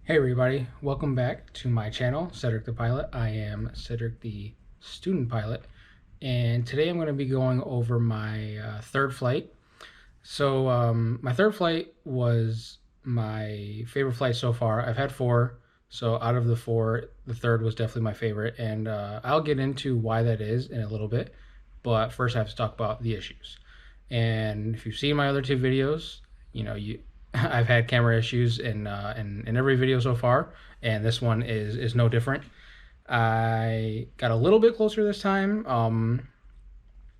Hey everybody, welcome back to my channel, Cedric the Pilot. I am Cedric the student pilot, and today I'm going to be going over my third flight. So my third flight was my favorite flight so far. I've had four, so out of the four, the third was definitely my favorite, and I'll get into why that is in a little bit, but first I have to talk about the issues. And if you've seen my other two videos, you I've had camera issues in every video so far, and this one is no different. I got a little bit closer this time.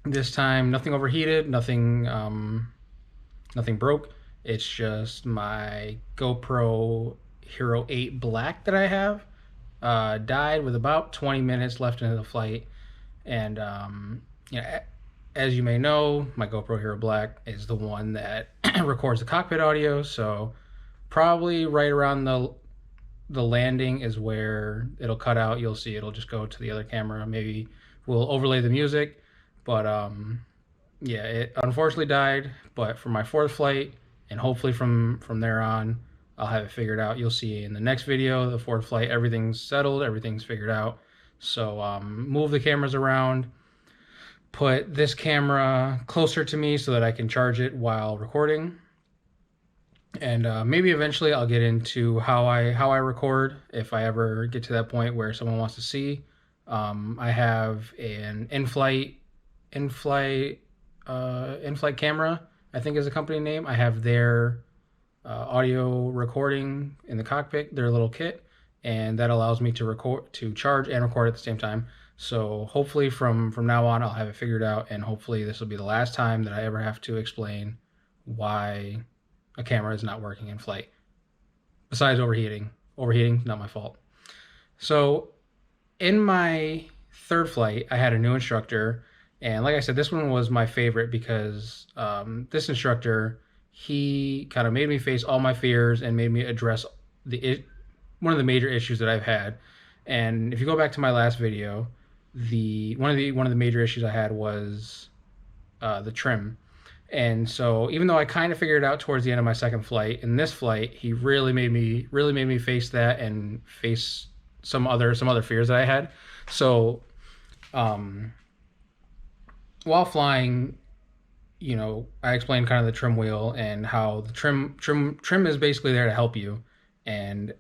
This time nothing overheated, nothing broke. It's just my GoPro Hero 8 Black that I have died with about 20 minutes left into the flight, and as you may know, my GoPro Hero Black is the one that records the cockpit audio, so probably right around the landing is where it'll cut out. You'll see it'll just go to the other camera. Maybe we'll overlay the music, but yeah, it unfortunately died. But for my fourth flight, and hopefully from there on, I'll have it figured out. You'll see in the next video, the fourth flight, everything's settled, everything's figured out. So move the cameras around, put this camera closer to me so that I can charge it while recording. And maybe eventually I'll get into how I record if I ever get to that point where someone wants to see. I have an in-flight camera, I think is the company name. I have their audio recording in the cockpit, their little kit, and that allows me to charge and record at the same time. So hopefully from now on, I'll have it figured out, and hopefully this will be the last time that I ever have to explain why a camera is not working in flight. Besides overheating, not my fault. So in my third flight, I had a new instructor, and like I said, this one was my favorite because this instructor, he kind of made me face all my fears and made me address one of the major issues that I've had. And if you go back to my last video, one of the major issues I had was the trim. And so even though I kind of figured it out towards the end of my second flight, in this flight he really made me face that and face some other fears that I had. So while flying, I explained kind of the trim wheel and how the trim is basically there to help you. And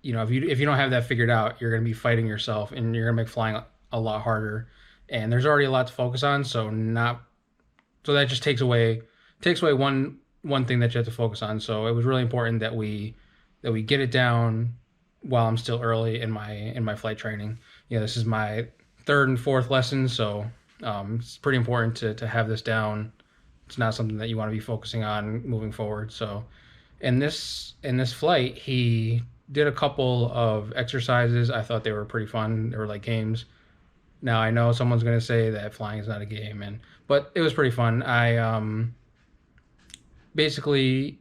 if you don't have that figured out, you're going to be fighting yourself, and you're going to make flying a lot harder. And there's already a lot to focus on, so that just takes away one thing that you have to focus on. So it was really important that we get it down while I'm still early in my flight training. This is my third and fourth lesson, so it's pretty important to have this down. It's not something that you want to be focusing on moving forward. So in this flight, he did a couple of exercises. I thought they were pretty fun. They were like games. Now I know someone's going to say that flying is not a game, but it was pretty fun. I basically,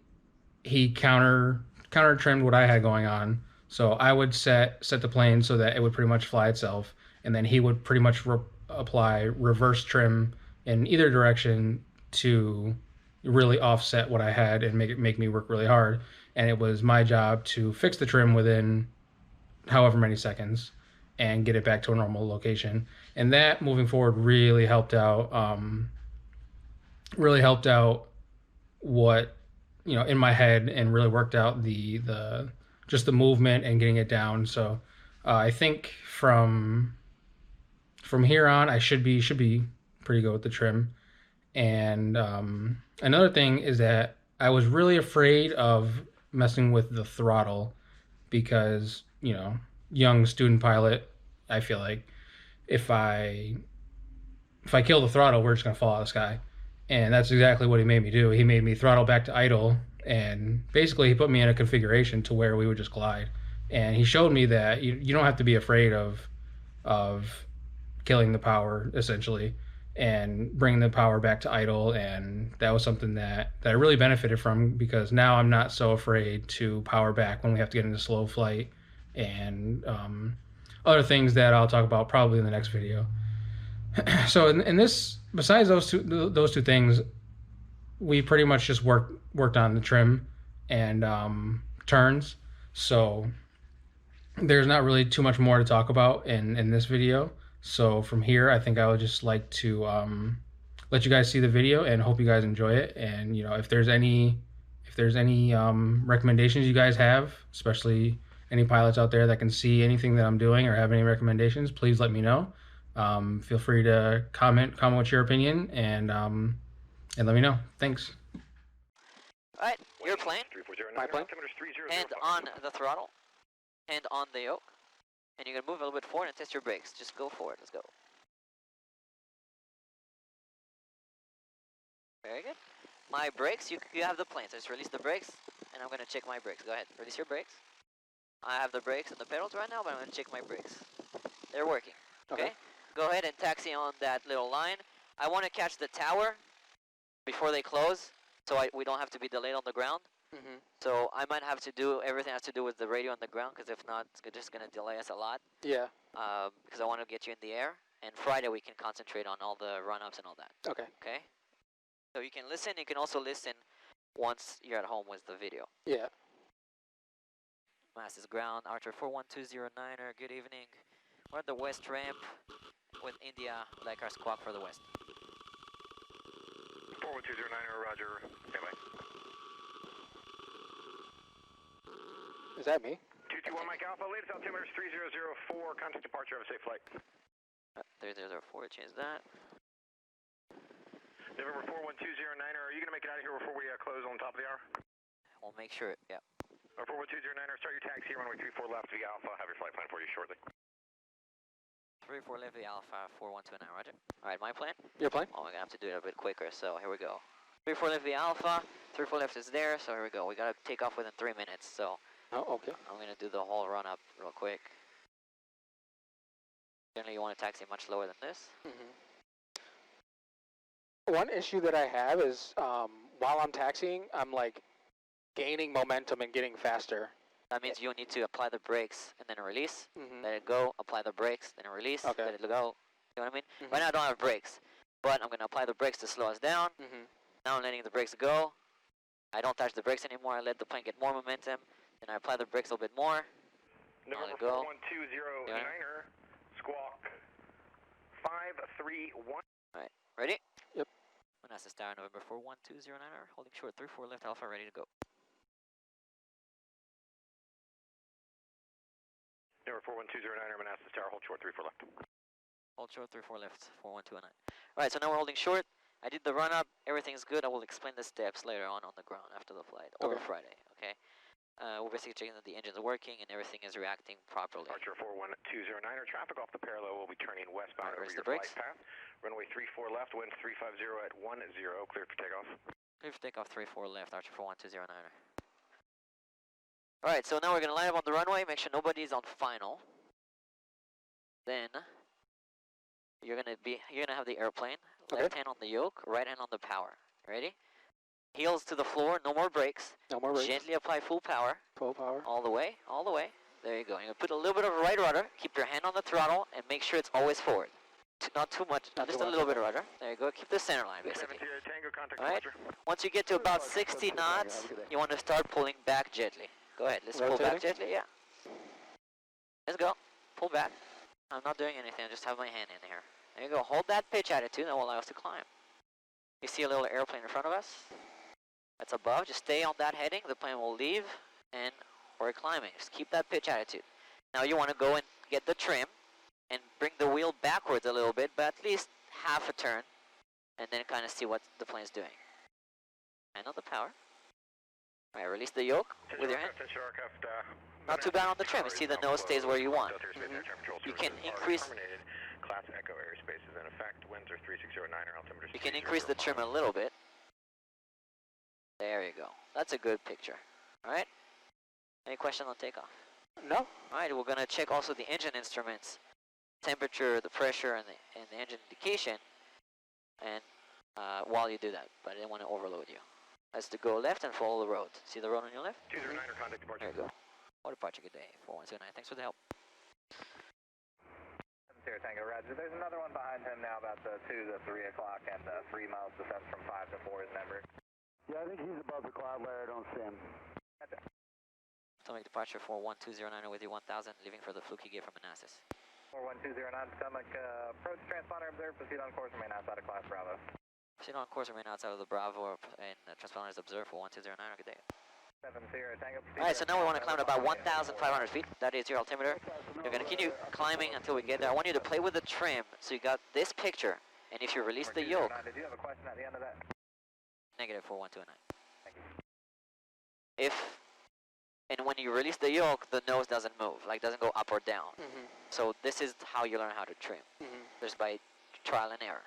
he counter trimmed what I had going on. So I would set the plane so that it would pretty much fly itself, and then he would pretty much apply reverse trim in either direction to really offset what I had and make me work really hard. And it was my job to fix the trim within however many seconds and get it back to a normal location. And that, moving forward, really helped out. What in my head, and really worked out the just the movement and getting it down. So I think from here on, I should be pretty good with the trim. And another thing is that I was really afraid of messing with the throttle because, young student pilot, I feel like if I kill the throttle, we're just gonna fall out of the sky. And that's exactly what he made me do. He made me throttle back to idle, and basically he put me in a configuration to where we would just glide. And he showed me that you don't have to be afraid of killing the power, essentially, and bringing the power back to idle. And that was something that I really benefited from, because now I'm not so afraid to power back when we have to get into slow flight, and other things that I'll talk about probably in the next video. So in this, besides those two things, we pretty much just worked on the trim and turns. So there's not really too much more to talk about in this video. So from here, I think I would just like to let you guys see the video and hope you guys enjoy it. And if there's any recommendations you guys have, especially any pilots out there that can see anything that I'm doing or have any recommendations, please let me know. Feel free to comment with your opinion, and let me know. Thanks. Alright, your plane. My plane. Hand on the throttle. Hand on the yoke. And you're going to move a little bit forward and test your brakes. Just go forward. Let's go. Very good. My brakes, you have the plane. So just release the brakes, and I'm going to check my brakes. Go ahead. Release your brakes. I have the brakes and the pedals right now, but I'm going to check my brakes. They're working. Okay? Go ahead and taxi on that little line. I want to catch the tower before they close, so we don't have to be delayed on the ground. So I might have to do everything has to do with the radio on the ground, because if not, it's just going to delay us a lot. Yeah. Because I want to get you in the air. And Friday we can concentrate on all the run-ups and all that. Okay. Okay? So you can listen. You can also listen once you're at home with the video. Yeah. Mass is ground. Archer 41209er, good evening. We're at the west ramp with India, like our squawk for the west. 41209er, roger. Standby. Is that me? 221 Mike Alpha, latest altimeter is 3004, contact departure, have a safe flight. 3004, change that. November 41209er, are you going to make it out of here before we close on top of the hour? We'll make sure, yeah. 41209er, start your taxi, runway 34 left via Alpha, have your flight plan for you shortly. 34 left via Alpha, 4129, roger. Alright, my plan? Your plane? Oh, we're going to have to do it a bit quicker, so here we go. 34 left via Alpha, 34 left is there, so here we go. We got to take off within 3 minutes, so... Oh, okay. I'm going to do the whole run-up real quick. Generally, you want to taxi much lower than this. One issue that I have is while I'm taxiing, I'm like gaining momentum and getting faster. That means you need to apply the brakes and then release. Let it go, apply the brakes, then release, Okay. let it go. You know what I mean? Right now I don't have brakes, but I'm going to apply the brakes to slow us down. Now I'm letting the brakes go. I don't touch the brakes anymore. I let the plane get more momentum. Then I apply the brakes a little bit more. November go. 41209er, squawk 531. Alright, ready? Yep. Manassas Tower, November 41209er, holding short, 34 left, Alpha, ready to go. November 41209er, Manassas Tower, hold short, 34 left. Hold short, 34 left, 41209. Alright, so now we're holding short. I did the run-up, everything's good. I will explain the steps later on the ground after the flight, or Friday, okay? We're basically checking that the engine's working and everything is reacting properly. Archer 41209er, traffic off the parallel will be turning westbound over your brakes. flight path. Runway 34 left, wind 350 at 10, clear for takeoff. Clear for takeoff, 34 left, Archer 41209er. Alright, so now we're going to line up on the runway, make sure nobody's on final. Then, you're going to have the airplane, left hand on the yoke, right hand on the power. Ready? Heels to the floor, no more brakes. No more brakes. Gently apply full power. Full power. All the way, all the way. There you go. You're going to put a little bit of right rudder, keep your hand on the throttle, and make sure it's always forward. Not too much, just a little bit of rudder. There you go. Keep the center line, basically. Alright. Once you get to about 60 knots, you want to start pulling back gently. Go ahead, let's pull back gently, yeah. Let's go. Pull back. I'm not doing anything, I just have my hand in here. There you go. Hold that pitch attitude, that will allow us to climb. You see a little airplane in front of us? That's above. Just stay on that heading. The plane will leave, and we're climbing. Just keep that pitch attitude. Now you want to go and get the trim and bring the wheel backwards a little bit, but at least half a turn, and then kind of see what the plane's doing. Hand on the power. All right, release the yoke with your hand. Not too bad on the trim. You see the nose stays where you want. You can increase. You can increase the trim a little bit. There you go. That's a good picture. All right. Any questions on takeoff? No. All right. We're gonna check also the engine instruments, temperature, the pressure, and the engine indication, and while you do that. But I didn't want to overload you. Let's go left and follow the road. See the road on your left? 209er, contact departure. There you go. What departure, good day. 4129. Thanks for the help. Sierra Tango, Roger. There's another one behind him now about the 2 to 3 o'clock and 3 miles descent from 5 to 4 is numbered. Yeah, I think he's above the cloud layer. I don't see him. Stomach departure for 1209 with you 1000, leaving for the Fluky gate from Manassas. 41209, stomach approach transponder observed, proceed on course, remain outside of class Bravo. Proceed on course, remain outside of the Bravo, and transponder is observed for 1209, good day. 70 Tango. Alright, so now we want to climb to about 1,500 feet. That is your altimeter. You're going to continue climbing until we get there. I want you to play with the trim, so you got this picture, and if you release the yoke... Did you have a question at the end of that? Negative 4129. And when you release the yoke, the nose doesn't move, like doesn't go up or down. So this is how you learn how to trim. Just by trial and error.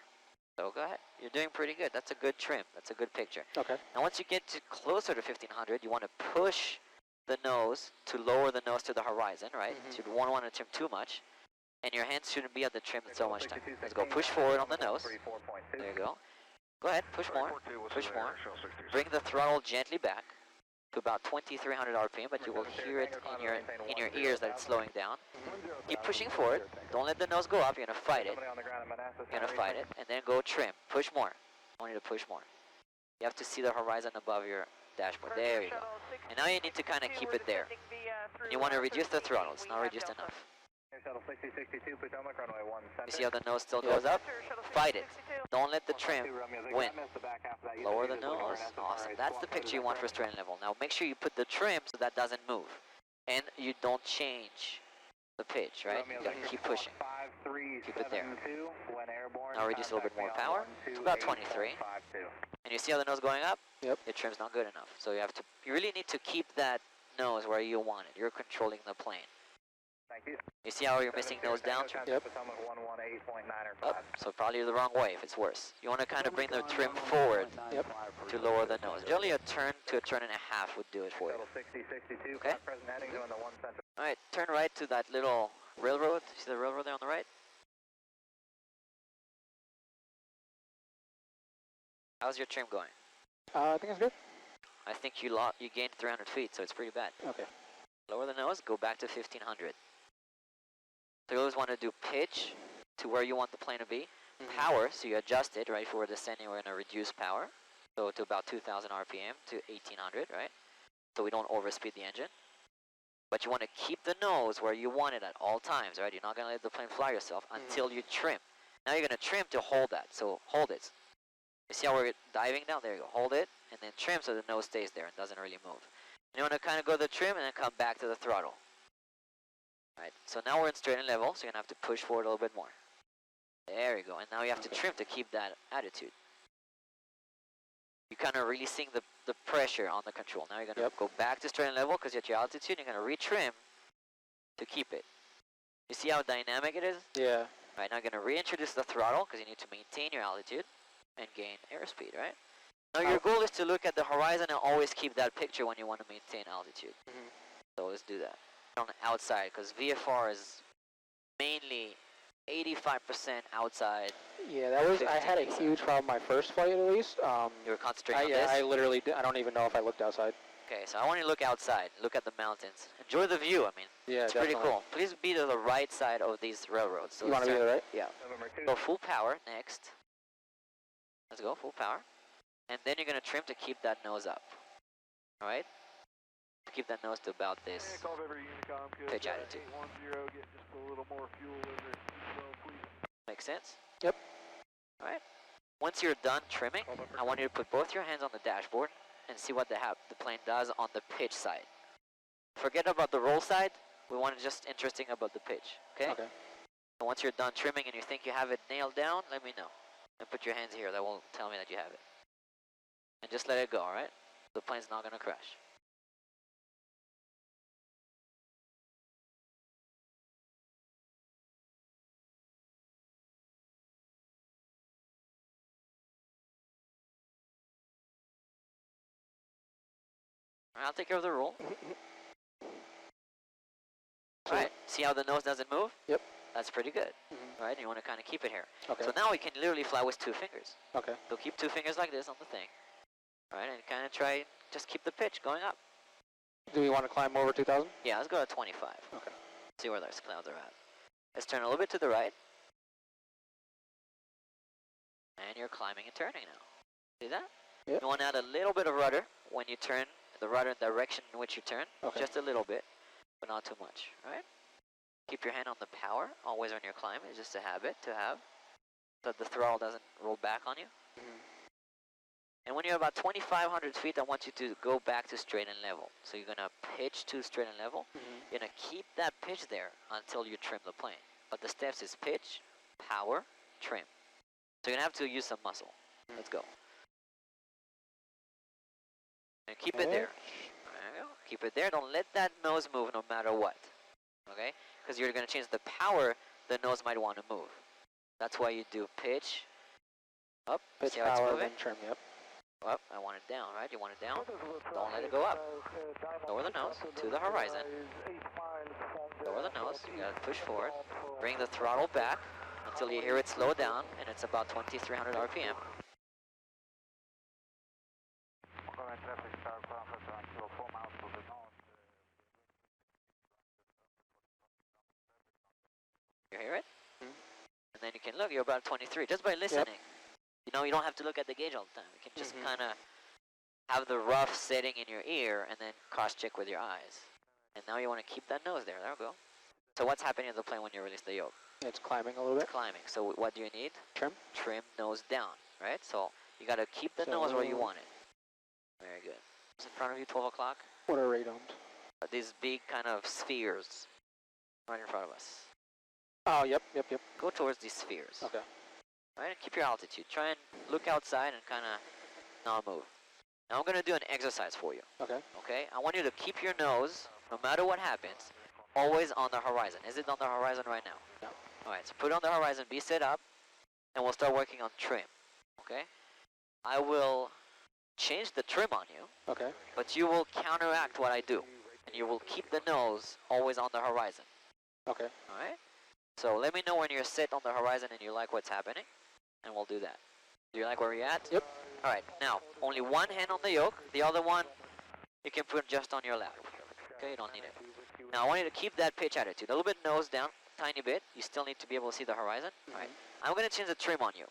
So go ahead. You're doing pretty good. That's a good trim. That's a good picture. Okay. Now once you get to closer to 1500, you want to push the nose to lower the nose to the horizon, right? So you don't want to trim too much. And your hands shouldn't be at the trim so much time. Let's go push forward on the nose. There you go. Go ahead, push more. Push more. Bring the throttle gently back to about 2300 RPM, but you will hear it in your ears that it's slowing down. Keep pushing forward. Don't let the nose go up. You're going to fight it. You're going to fight it. And then go trim. Push more. I want you to push more. You have to see the horizon above your dashboard. There you go. And now you need to kind of keep it there. And you want to reduce the throttle. It's not reduced enough. You see how the nose still goes up? Fight it. Don't let the trim win. Lower the nose. Awesome. That's the picture you want for straight level. Now make sure you put the trim so that doesn't move. And you don't change the pitch, right? You gotta keep pushing. Keep it there. Now reduce a little bit more power. It's about 23. And you see how the nose going up? Yep. Your trim's not good enough. So you really need to keep that nose where you want it. You're controlling the plane. You see how you're missing nose down? Yep. Up. So probably the wrong way if it's worse. You want to kind of bring the trim forward to lower the nose. Generally a turn to a turn and a half would do it for you. Okay? Alright, turn right to that little railroad. See the railroad there on the right? How's your trim going? I think it's good. I think you gained 300 feet, so it's pretty bad. Okay. Lower the nose, go back to 1500. So you always want to do pitch to where you want the plane to be. Power, so you adjust it, right? If we're descending, we're going to reduce power. So to about 2000 RPM to 1800, right? So we don't overspeed the engine. But you want to keep the nose where you want it at all times, right? You're not going to let the plane fly yourself until you trim. Now you're going to trim to hold that. So hold it. You see how we're diving down? There you go. Hold it and then trim so the nose stays there and doesn't really move. And you want to kind of go to the trim and then come back to the throttle. Right, so now we're in straight and level, so you're going to have to push forward a little bit more. There you go, and now you have to trim to keep that attitude. You're kind of releasing the pressure on the control. Now you're going to go back to straight and level because you're at your altitude, and you're going to retrim to keep it. You see how dynamic it is? Yeah. Right, now you're going to reintroduce the throttle because you need to maintain your altitude and gain airspeed, right? Now your goal is to look at the horizon and always keep that picture when you want to maintain altitude. So let's do that. On the outside, because VFR is mainly 85% outside. Yeah, that was. I had a huge problem my first flight at least. You were concentrating on this? I literally. I don't even know if I looked outside. Okay, so I want you to look outside. Look at the mountains. Enjoy the view. I mean, Yeah, it's definitely. pretty cool. Please be to the right side of these railroads. So You want to be to the right? Yeah. Go full power next. Let's go full power, and then you're gonna trim to keep that nose up. All right. Keep that nose to about this pitch attitude. Make sense? Yep. Alright. Once you're done trimming, I want you to put both your hands on the dashboard and see what the plane does on the pitch side. Forget about the roll side. We want it just interesting about the pitch. Okay? Okay. And once you're done trimming and you think you have it nailed down, let me know. And put your hands here. That will tell me that you have it. And just let it go, alright? The plane's not going to crash. I'll take care of the roll. Alright, see how the nose doesn't move? Yep. That's pretty good. Alright, you want to kind of keep it here. Okay. So now we can literally fly with 2 fingers. Okay. So keep 2 fingers like this on the thing. Alright, and kind of try, just keep the pitch going up. Do we want to climb over 2,000? Yeah, let's go to 25. Okay. See where those clouds are at. Let's turn a little bit to the right. And you're climbing and turning now. See that? Yep. You want to add a little bit of rudder when you turn the rudder direction in which you turn. Okay. Just a little bit, but not too much, right? Keep your hand on the power, always when you're climbing. It's just a habit to have, so that the throttle doesn't roll back on you. Mhm. And when you're about 2,500 feet, I want you to go back to straight and level. So you're gonna pitch to straight and level. Mhm. You're gonna keep that pitch there until you trim the plane. But the steps is pitch, power, trim. So you're gonna have to use some muscle. Let's go. And keep it there. There you go. Keep it there. Don't let that nose move no matter what. Okay? Because you're gonna change the power, the nose might want to move. That's why you do pitch, up, Pitch, see how it's power, moving? then trim. Yep. Up, I want it down, right? You want it down? Don't let it go up. Lower the nose to the horizon. Lower the nose, you gotta push forward. Bring the throttle back until you hear it slow down, and it's about 2,300 RPM. You hear it? Mhm. And then you can look, you're about 23, just by listening. You know, you don't have to look at the gauge all the time. You can just Mhm. kind of have the rough setting in your ear and then cross-check with your eyes. And now you want to keep that nose there. There we go. So what's happening in the plane when you release the yoke? It's climbing a little bit. It's climbing. So what do you need? Trim. Trim nose down, right? So you got to keep the nose where you want it. Very good. What's in front of you, 12 o'clock? What are radomes? These big kind of spheres right in front of us. Oh, yep. Go towards these spheres. Okay. Right, and keep your altitude. Try and look outside and kind of not move. Now I'm going to do an exercise for you, Okay. okay? I want you to keep your nose, no matter what happens, always on the horizon. Is it on the horizon right now? No. All right, so put it on the horizon, be set up, and we'll start working on trim, okay? I will change the trim on you, Okay. but you will counteract what I do, and you will keep the nose always on the horizon, Okay. all right? So let me know when you're set on the horizon and you like what's happening, and we'll do that. Do you like where we're at? Yep. All right, now, only one hand on the yoke. The other one, you can put just on your lap. Okay, you don't need it. Now, I want you to keep that pitch attitude. A little bit nose down, tiny bit. You still need to be able to see the horizon. All right. I'm going to change the trim on you.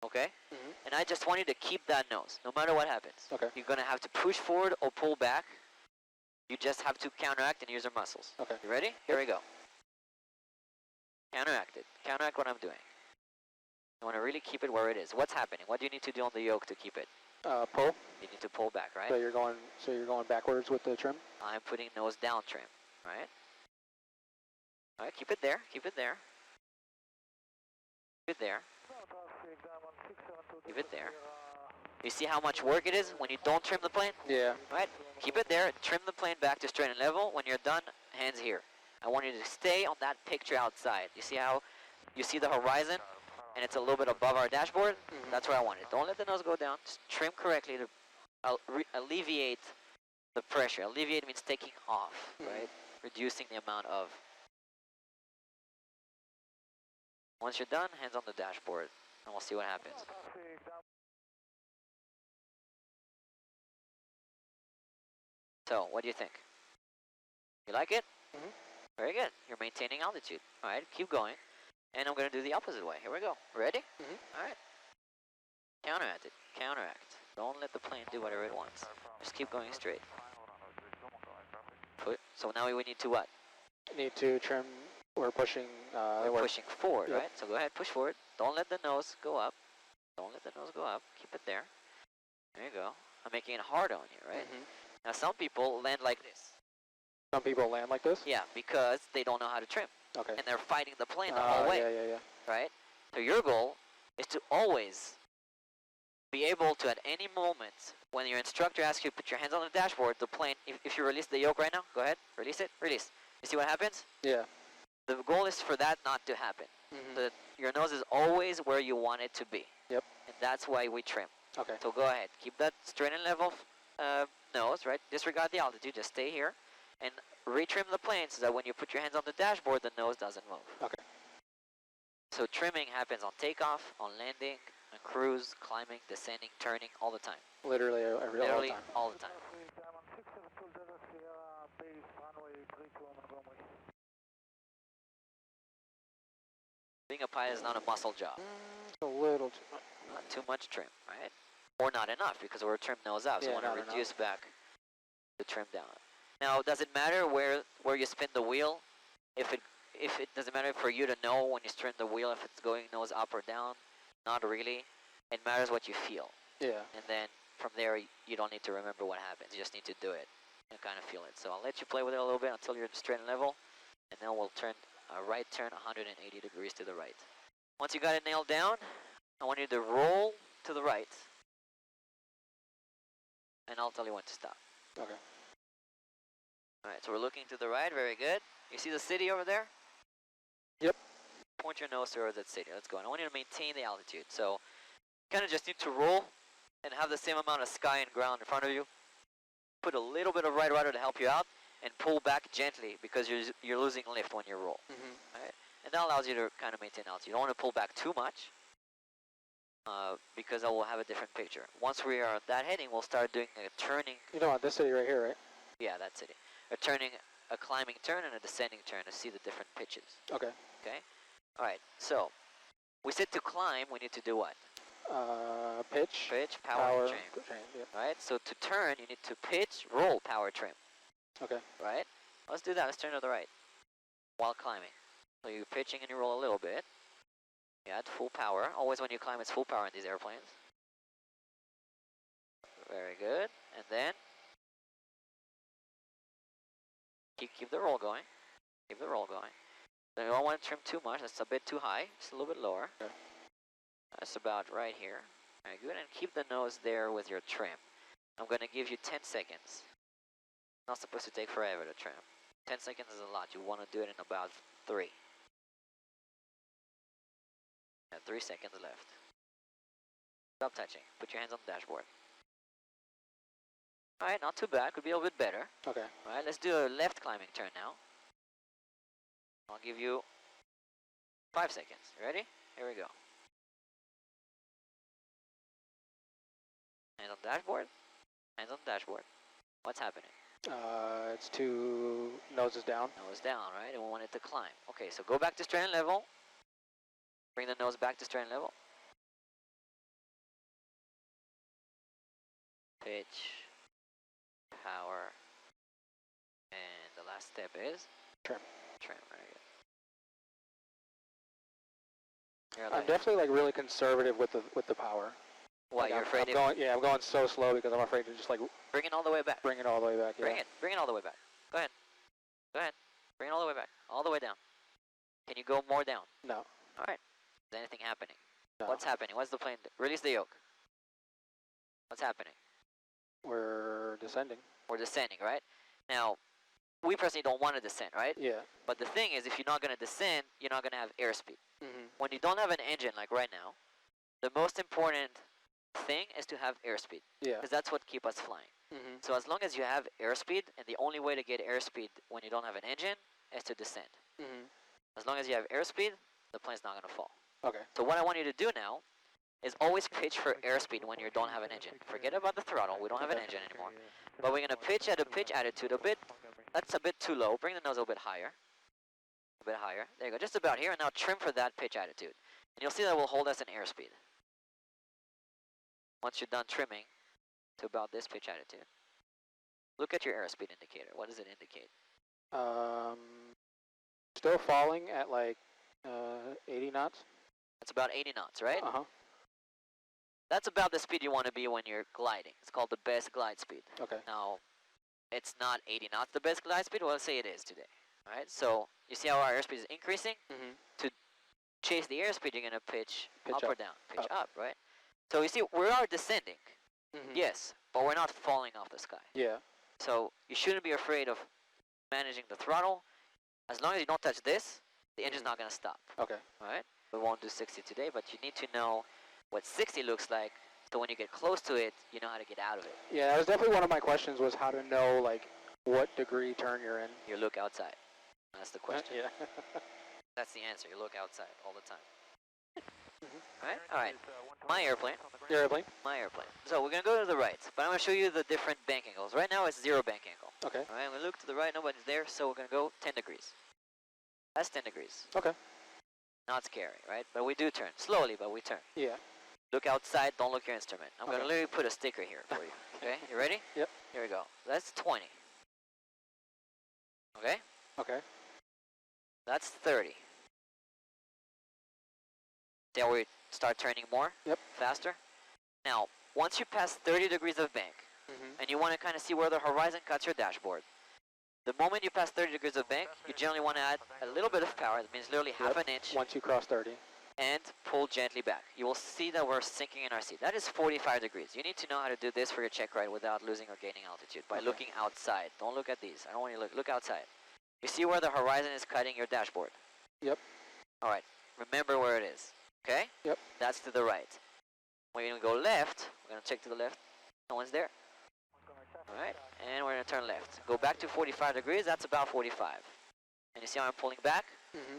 Okay? Mhm. And I just want you to keep that nose, no matter what happens. Okay. You're going to have to push forward or pull back. You just have to counteract and use your muscles. Okay. You ready? Here we go. Counteract it. Counteract what I'm doing. You want to really keep it where it is. What's happening? What do you need to do on the yoke to keep it? Pull. You need to pull back, right? So you're going backwards with the trim. I'm putting nose down trim, right? All right, keep it there. Keep it there. Keep it there. Keep it there. You see how much work it is when you don't trim the plane? Yeah. Right? Keep it there. Trim the plane back to straight and level. When you're done, hands here. I want you to stay on that picture outside. You see how you see the horizon and it's a little bit above our dashboard? Mhm. That's where I want it. Don't let the nose go down. Just trim correctly to alleviate the pressure. Alleviate means taking off, right? Reducing the amount of. Once you're done, hands on the dashboard, and we'll see what happens. So, what do you think? You like it? Mhm. Very good. You're maintaining altitude. All right, keep going. And I'm going to do the opposite way. Here we go. Ready? Mhm. All right. Counteract it. Counteract. Don't let the plane do whatever it wants. Just keep going straight. So now we need to what? Need to trim. We're pushing. We're pushing forward, Yep. right? So go ahead, push forward. Don't let the nose go up. Don't let the nose go up. Keep it there. There you go. I'm making it hard on you, right? Mhm. Now some people land like this. Some people land like this. Yeah, because they don't know how to trim. Okay. And they're fighting the plane the whole way, Yeah. right? So your goal is to always be able to, at any moment, when your instructor asks you to put your hands on the dashboard, the plane, if you release the yoke right now, go ahead, release it, release. You see what happens? Yeah. The goal is for that not to happen. Mhm. So that your nose is always where you want it to be. Yep. And that's why we trim. Okay. So go ahead, keep that straight and level nose, right? Disregard the altitude, just stay here. And retrim the plane so that when you put your hands on the dashboard, the nose doesn't move. Okay. So trimming happens on takeoff, on landing, on cruise, climbing, descending, turning, all the time. Literally every all the Literally time. all the time. Being a pilot is not a muscle job. A little too much. Not too much trim, right? Or not enough because we're trimmed nose up, so Yeah, we want not to reduce back to trim down. Now, does it matter where you spin the wheel? If it doesn't matter for you to know when you spin the wheel if it's going nose up or down? Not really. It matters what you feel. Yeah. And then from there, you don't need to remember what happens. You just need to do it and kind of feel it. So I'll let you play with it a little bit until you're straight and level, and then we'll turn a right turn 180 degrees to the right. Once you got it nailed down, I want you to roll to the right, and I'll tell you when to stop. Okay. All right, so we're looking to the right. Very good. You see the city over there? Yep. Point your nose towards that city. Let's go. And I want you to maintain the altitude. So kind of just need to roll and have the same amount of sky and ground in front of you. Put a little bit of right rudder to help you out, and pull back gently because you're losing lift when you roll. All right? And that allows you to kind of maintain altitude. You don't want to pull back too much because I will have a different picture. Once we are at that heading, we'll start doing a turning. You know what, this city right here, right? Yeah, that city. A climbing turn and a descending turn to see the different pitches. Okay. Okay? All right, so we said to climb, we need to do what? Pitch. Pitch, power, and trim. Yeah. All right, so to turn, you need to pitch, roll, power, trim. Okay. Right? Let's do that. Let's turn to the right while climbing. So you're pitching and you roll a little bit. You add full power. Always when you climb, it's full power in these airplanes. Very good. And then keep the roll going. Keep the roll going. So you don't want to trim too much. That's a bit too high. Just a little bit lower. Okay. That's about right here. Very good. And keep the nose there with your trim. I'm going to give you 10 seconds. Not supposed to take forever to trim. 10 seconds is a lot. You want to do it in about 3. And 3 seconds left. Stop touching. Put your hands on the dashboard. Alright, not too bad. Could be a little bit better. Okay. Alright, let's do a left climbing turn now. I'll give you 5 seconds. You ready? Here we go. Hands on the dashboard. Hands on the dashboard. What's happening? It's 2 noses down. Nose down, right? And we want it to climb. Okay, so go back to straight and level. Bring the nose back to straight and level. Pitch. Power. And the last step is? Trim. Trim, very good. I'm definitely like really conservative with the power. Why, like you're afraid I'm going so slow because I'm afraid to just like bring it all the way back. bring it all the way back. Yeah. Bring it all the way back. Go ahead. Go ahead. Bring it all the way back. All the way down. Can you go more down? No. Alright. Is anything happening? No. What's happening? What's the plane? Release the yoke. What's happening? We're descending. We're descending, right? Now, we personally don't want to descend, right? Yeah. But the thing is, if you're not going to descend, you're not going to have airspeed. Mhm. When you don't have an engine, like right now, the most important thing is to have airspeed. Yeah. Because that's what keeps us flying. Mhm. So as long as you have airspeed, and the only way to get airspeed when you don't have an engine is to descend. Mhm. As long as you have airspeed, the plane's not going to fall. Okay. So what I want you to do now is always pitch for airspeed when you don't have an engine. Forget about the throttle. We don't have an engine anymore. But we're going to pitch at a pitch attitude a bit. That's a bit too low. Bring the nose a little bit higher. A bit higher. There you go. Just about here. And now trim for that pitch attitude. And you'll see that will hold us in airspeed. Once you're done trimming to about this pitch attitude, look at your airspeed indicator. What does it indicate? Still falling at like 80 knots. It's about 80 knots, right? Uh huh. That's about the speed you want to be when you're gliding. It's called the best glide speed. Okay. Now, it's not 80 knots the best glide speed. Well, let's say it is today. All right. So you see how our airspeed is increasing. Mhm. To chase the airspeed, you're gonna pitch up or down. Pitch Up. up, right? So you see, we are descending. Mhm. Yes, but we're not falling off the sky. Yeah. So you shouldn't be afraid of managing the throttle. As long as you don't touch this, the engine's not gonna stop. Okay. All right. We won't do 60 today, but you need to know what 60 looks like. So when you get close to it, you know how to get out of it. Yeah, that was definitely one of my questions was how to know like what degree turn you're in. You look outside. That's the question. Yeah. That's the answer. You look outside all the time. Mhm. Alright? Alright. My airplane. Your airplane. My airplane. So we're going to go to the right, but I'm going to show you the different bank angles. Right now it's 0 bank angle. Okay. Alright, we look to the right, nobody's there, so we're going to go 10 degrees. That's 10 degrees. Okay. Not scary, right? But we do turn. Slowly, but we turn. Yeah. Look outside, don't look your instrument. I'm going to Okay. literally put a sticker here for you. Okay, you ready? Yep. Here we go. That's 20. Okay, Okay. that's 30. See how we start turning more? Yep. Faster? Now, once you pass 30 degrees of bank, Mm-hmm. and you want to kind of see where the horizon cuts your dashboard, the moment you pass 30 degrees of bank, you generally want to add a little bit of power. That means literally half an inch, Once you cross 30. and pull gently back. You will see that we're sinking in our seat. That is 45 degrees. You need to know how to do this for your check ride without losing or gaining altitude by Okay. looking outside. Don't look at these. I don't want you to look outside. You see where the horizon is cutting your dashboard? Yep. All right. Remember where it is. Okay? Yep. That's to the right. When you're going to go left, we're going to check to the left. No one's there. All right. And we're going to turn left. Go back to 45 degrees. That's about 45. And you see how I'm pulling back? Mm-hmm.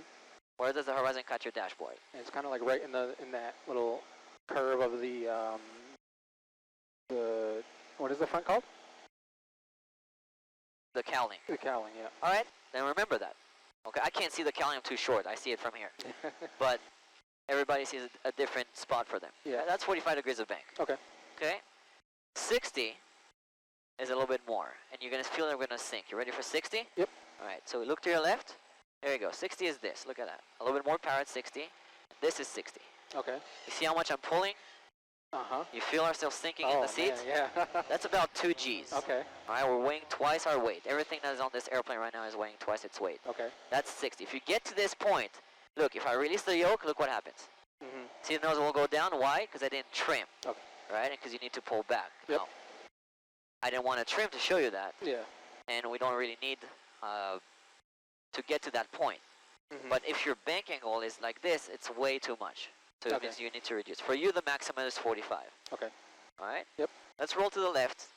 Where does the horizon cut your dashboard? It's kind of like right in that little curve of the what is the front called? The cowling. The cowling, yeah. All right. Then remember that. Okay. I can't see the cowling. I'm too short. I see it from here. But everybody sees a different spot for them. Yeah. That's 45 degrees of bank. Okay. Okay. 60 is a little bit more, and you're gonna feel that we're gonna sink. You ready for 60? Yep. All right. So we look to your left. There you go. 60 is this. Look at that. A little bit more power at 60. This is 60. Okay. You see how much I'm pulling? Uh-huh. You feel ourselves sinking in Oh, the seat? man, yeah. That's about 2 Gs. Okay. All right. We're weighing twice our weight. Everything that is on this airplane right now is weighing twice its weight. Okay. That's 60. If you get to this point, look. If I release the yoke, look what happens. Mm-hmm. See, the nose will go down. Why? Because I didn't trim. Okay. Right? Because you need to pull back. Yep. Now, I didn't want to trim to show you that, Yeah. and we don't really need to get to that point. Mm-hmm. But if your bank angle is like this, it's way too much. So it Okay. means you need to reduce. For you, the maximum is 45. Okay. All right? Yep. Let's roll to the left.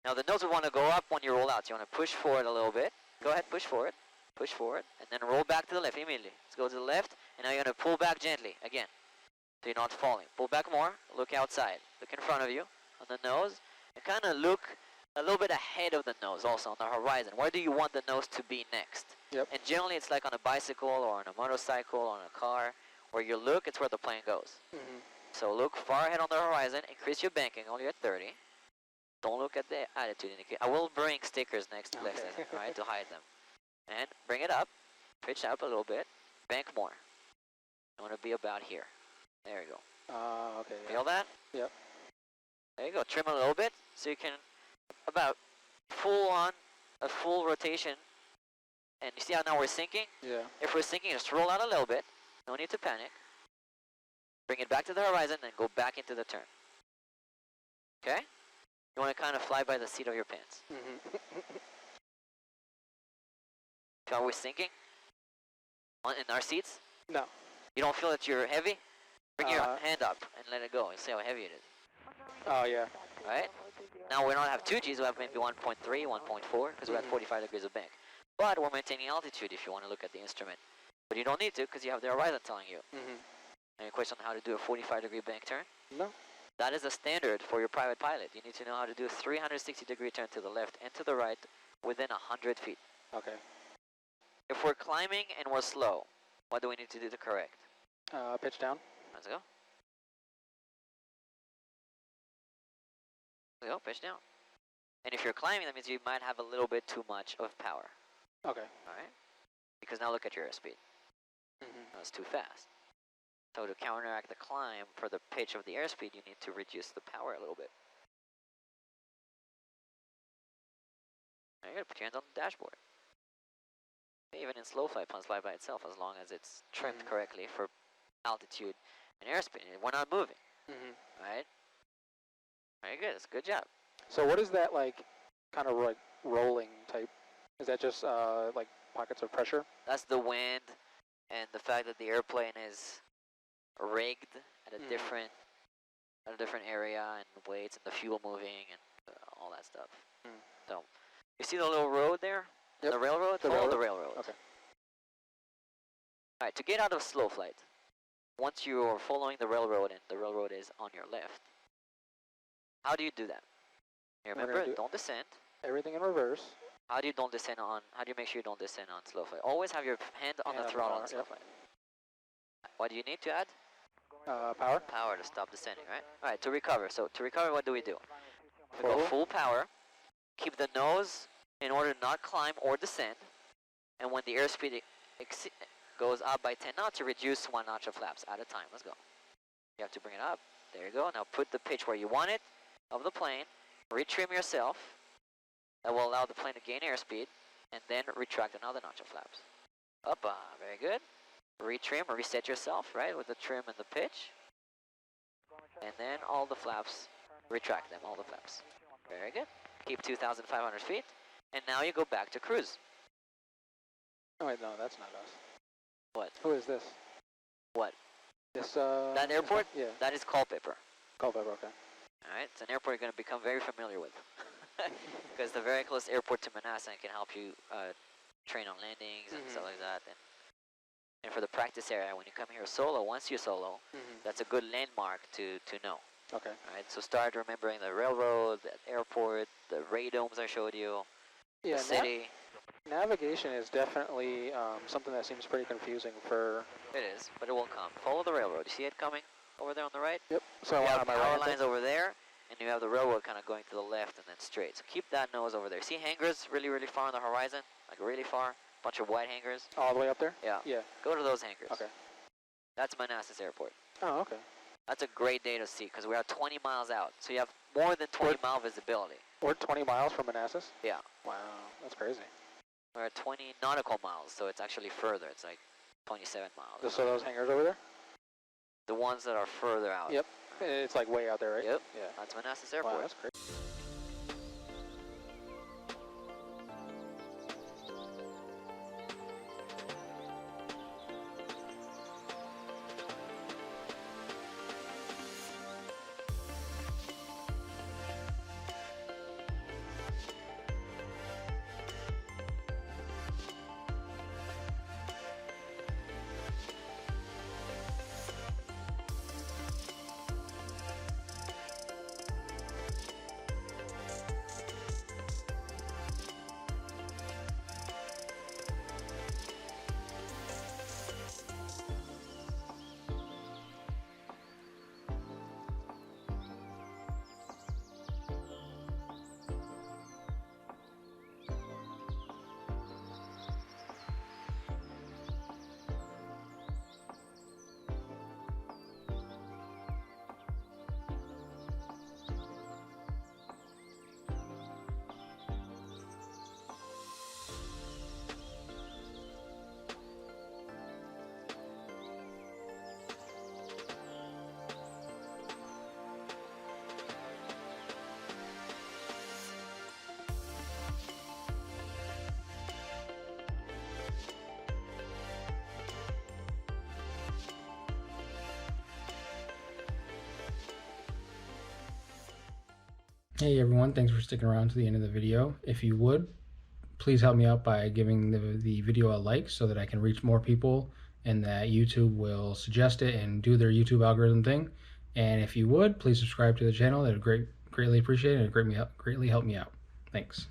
Now, the nose will want to go up when you roll out. So you want to push forward a little bit. Go ahead, push forward, and then roll back to the left immediately. Let's go to the left, and now you're going to pull back gently again. So you're not falling. Pull back more. Look outside. Look in front of you on the nose, and kind of look a little bit ahead of the nose also on the horizon. Where do you want the nose to be next? Yep. And generally it's like on a bicycle or on a motorcycle or on a car. Where you look, it's where the plane goes. Mm-hmm. So look far ahead on the horizon, increase your banking, only at 30. Don't look at the attitude indicator. I will bring stickers next Okay. lesson, alright, to hide them. And bring it up, pitch up a little bit, bank more. I want to be about here. There you go. Okay. Yeah. Feel that? Yep. There you go. Trim a little bit so you can about a full rotation. And you see how now we're sinking? Yeah. If we're sinking, just roll out a little bit. No need to panic. Bring it back to the horizon and go back into the turn. Okay? You want to kind of fly by the seat of your pants. Mm-hmm. Are we sinking? In our seats? No. You don't feel that you're heavy? Bring your Uh, hand up and let it go and see how heavy it is. Oh, yeah. Right? Now we don't have 2 Gs, we have maybe 1.3, 1.4, because we're at 45 degrees of bank. But we're maintaining altitude if you want to look at the instrument. But you don't need to because you have the horizon telling you. Mm-hmm. Any question on how to do a 45 degree bank turn? No. That is a standard for your private pilot. You need to know how to do a 360 degree turn to the left and to the right within 100 feet. Okay. If we're climbing and we're slow, what do we need to do to correct? Pitch down. Let's go. Let's go, pitch down. And if you're climbing, that means you might have a little bit too much of power. Okay. Alright? Because now look at your airspeed. Mm-hmm. That's too fast. So to counteract the climb for the pitch of the airspeed, you need to reduce the power a little bit. Now you're going to put your hands on the dashboard. Even in slow flight, planes fly by itself as long as it's trimmed correctly for altitude and airspeed. We're not moving, Mm-hmm. right? Very good. That's a good job. So what is that like, kind of like rolling type? Is that just like pockets of pressure? That's the wind and the fact that the airplane is rigged at a different area and the weights and the fuel moving and all that stuff. Mm. So you see the little road there? Yep. The railroad? The Follow railroad? the railroad. Okay. Alright, to get out of slow flight, once you are following the railroad and the railroad is on your left, how do you do that? You We're remember, gonna do don't descend. Everything in reverse. How do you make sure you don't descend on slow flight? Always have your hand on Hand the on the throttle bar, on slow yep. flight. What do you need to add? Power. Power to stop descending, right? All right, to recover. So to recover, what do? We go Full. full power. Keep the nose in order to not climb or descend. And when the airspeed goes up by 10 knots, you reduce 1 notch of flaps at a time. Let's go. You have to bring it up. There you go. Now put the pitch where you want it of the plane. Retrim yourself. That will allow the plane to gain airspeed. And then retract another notch of flaps. Up, very good. Retrim, reset yourself, right, with the trim and the pitch. And then all the flaps, retract them, all the flaps. Very good. Keep 2,500 feet. And now you go back to cruise. Oh wait, no, that's not us. What? Who is this? What? This, That airport? Yeah. That is Culpeper. Culpeper, okay. Alright, it's an airport you're going to become very familiar with. Because the very close airport to Manassa can help you train on landings and stuff like that. And for the practice area, when you come here solo, once you're solo, that's a good landmark to know. Okay. Alright, so start remembering the railroad, the airport, the radomes I showed you, Yeah, the city. Navigation is definitely something that seems pretty confusing for... It is, but it will come. Follow the railroad. You see it coming over there on the right? Yep. So You have on my power right lines over there, and you have the railroad kind of going to the left and then straight. So keep that nose over there. See hangars really, really far on the horizon? Like really far? Bunch of white hangars? all the way up there? Yeah. Yeah. Go to those hangars. Okay. That's Manassas Airport. Oh, okay. That's a great day to see because we are 20 miles out. So you have more than 20-mile visibility. We're 20 miles from Manassas? Yeah. Wow, that's crazy. We're at 20 nautical miles, so it's actually further. It's like 27 miles. So those hangars over there? The ones that are further out. Yep. It's like way out there, right? Yep. Yeah. That's Manassas Wow, Airport. that's crazy. Hey everyone, thanks for sticking around to the end of the video. If you would, please help me out by giving the video a like so that I can reach more people and that YouTube will suggest it and do their YouTube algorithm thing. And if you would, please subscribe to the channel. That would greatly appreciate it and greatly help me out. Thanks.